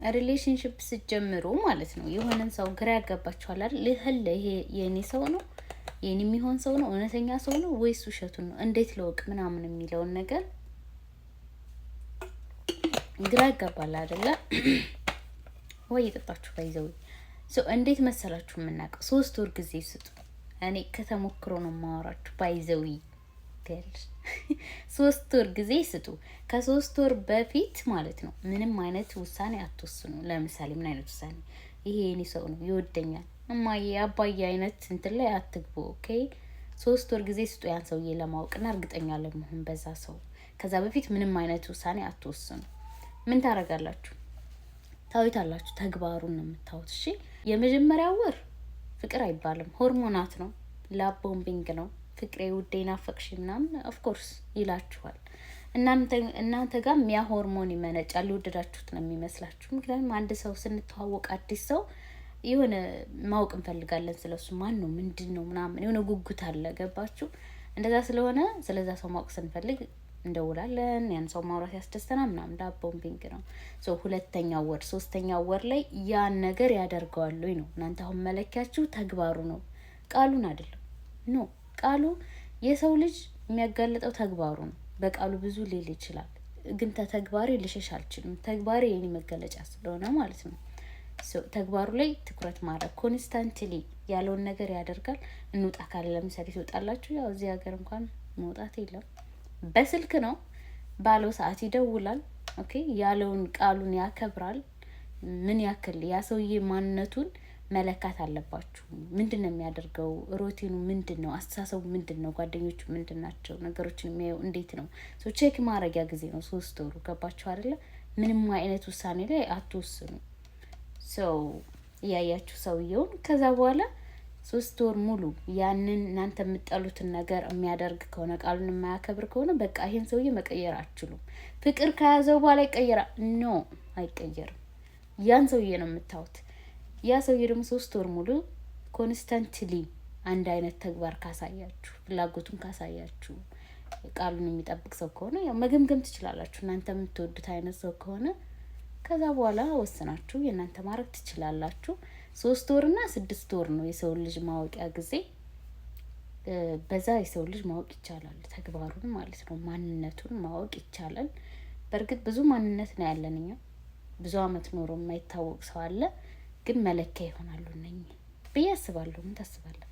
ሪሌሽንሺፕ ስትጀምሩ ማለት ነው የሆነን ሰው ግራ ያጋባችኋል አይደል? ይሄ የኔ ሰው ነው የኔ የሚሆን ሰው ነው እውነተኛ ሰው ነው ወይስ ውሸቱን ነው እንዴት ለወቅ ምናምን የሚለውን ነገር ግራ ያጋባል አይደለ? ወይ የጠጣችሁ ባይዘው እንዴት መሰላችሁ የምናውቀው 3 ወር ጊዜ ስጡ። እኔ ከተሞክሮ ነው የማወራችሁ ባይዘው ትያለሽ 3 ወር ጊዜ ስጡ። ከ3 ወር በፊት ማለት ነው ምንም አይነት ውሳኔ አትወስኑ። ለምሳሌ ምን አይነት ውሳኔ? ይሄ የኔ ሰው ነው ይወደኛል እማዬ አባዬ አይነት እንትን ላይ አትግቡ። ኦኬ 3 ወር ጊዜ ስጡ ያን ሰውዬ ለማወቅና እርግጠኛ ለመሆን በዛ ሰው። ከዛ በፊት ምንም አይነት ውሳኔ አትወስኑ። ምን ታረጋላችሁ? ታዩታላችሁ። ተግባሩን ነው የምታዩት። እሺ የመጀመሪያው ወር ፍቅር አይባልም፣ ሆርሞናት ነው፣ ላብ ቦምቢንግ ነው። ፍቅሬ ውዴ ናፈቅሽ ምናምን ኦፍኮርስ ይላችኋል። እናንተ ጋር ያ ሆርሞን ይመነጫል። የወደዳችሁት ነው የሚመስላችሁ። ምክንያቱም አንድ ሰው ስንተዋወቅ አዲስ ሰው የሆነ ማወቅ እንፈልጋለን ስለሱ። ማን ነው ምንድን ነው ምናምን የሆነ ጉጉት አለ። ገባችሁ? እንደዛ ስለሆነ ስለዛ ሰው ማወቅ ስንፈልግ እንደውላለን። ያን ሰው ማውራት ያስደስተናል ምናምን። ላብ ቦምቢንግ ነው። ሁለተኛው ወር 3ኛው ወር ላይ ያን ነገር ያደርገዋል ወይ ነው። እናንተ አሁን መለኪያችሁ ተግባሩ ነው፣ ቃሉን አይደለም። ኖ ቃሉ የሰው ልጅ የሚያጋልጠው ተግባሩ ነው። በቃሉ ብዙ ሊል ይችላል፣ ግን ተግባሬ ልሸሽ አልችልም። ተግባሬ የኔ መገለጫ ስለሆነ ማለት ነው። ተግባሩ ላይ ትኩረት ማድረግ፣ ኮንስታንትሊ ያለውን ነገር ያደርጋል። እንውጣ ካለ ለምሳሌ ትወጣላችሁ። ያው እዚህ ሀገር እንኳን መውጣት የለም፣ በስልክ ነው። ባለው ሰዓት ይደውላል። ኦኬ ያለውን ቃሉን ያከብራል። ምን ያክል ያ ሰውዬ ማንነቱን መለካት አለባችሁ። ምንድን ነው የሚያደርገው? ሮቲኑ ምንድን ነው? አስተሳሰቡ ምንድን ነው? ጓደኞቹ ምንድን ናቸው? ነገሮችን የሚያየው እንዴት ነው? ቼክ ማድረጊያ ጊዜ ነው 3 ወሩ። ገባችሁ አይደለ? ምንም አይነት ውሳኔ ላይ አትወስኑ። እያያችሁ ሰውየውን ከዛ በኋላ 3 ወር ሙሉ ያንን እናንተ የምጠሉትን ነገር የሚያደርግ ከሆነ ቃሉን የማያከብር ከሆነ በቃ ይሄን ሰውዬ መቀየር አትችሉም። ፍቅር ከያዘው በኋላ ይቀየራል? ኖ አይቀየርም። ያን ሰውዬ ነው የምታዩት። ያ ሰውዬ ደግሞ 3 ወር ሙሉ ኮንስታንትሊ አንድ አይነት ተግባር ካሳያችሁ፣ ፍላጎቱን ካሳያችሁ፣ ቃሉን የሚጠብቅ ሰው ከሆነ ያው መገምገም ትችላላችሁ። እናንተ የምትወዱት አይነት ሰው ከሆነ ከዛ በኋላ ወስናችሁ የእናንተ ማድረግ ትችላላችሁ። 3 ወርና 6 ወር ነው የሰው ልጅ ማወቂያ ጊዜ። በዛ የሰው ልጅ ማወቅ ይቻላል፣ ተግባሩን ማለት ነው፣ ማንነቱን ማወቅ ይቻላል። በእርግጥ ብዙ ማንነት ነው ያለን እኛ። ብዙ አመት ኖሮ የማይታወቅ ሰው አለ። ግን መለኪያ ይሆናሉ እነኚህ ብዬ አስባለሁ። ምን ታስባለህ?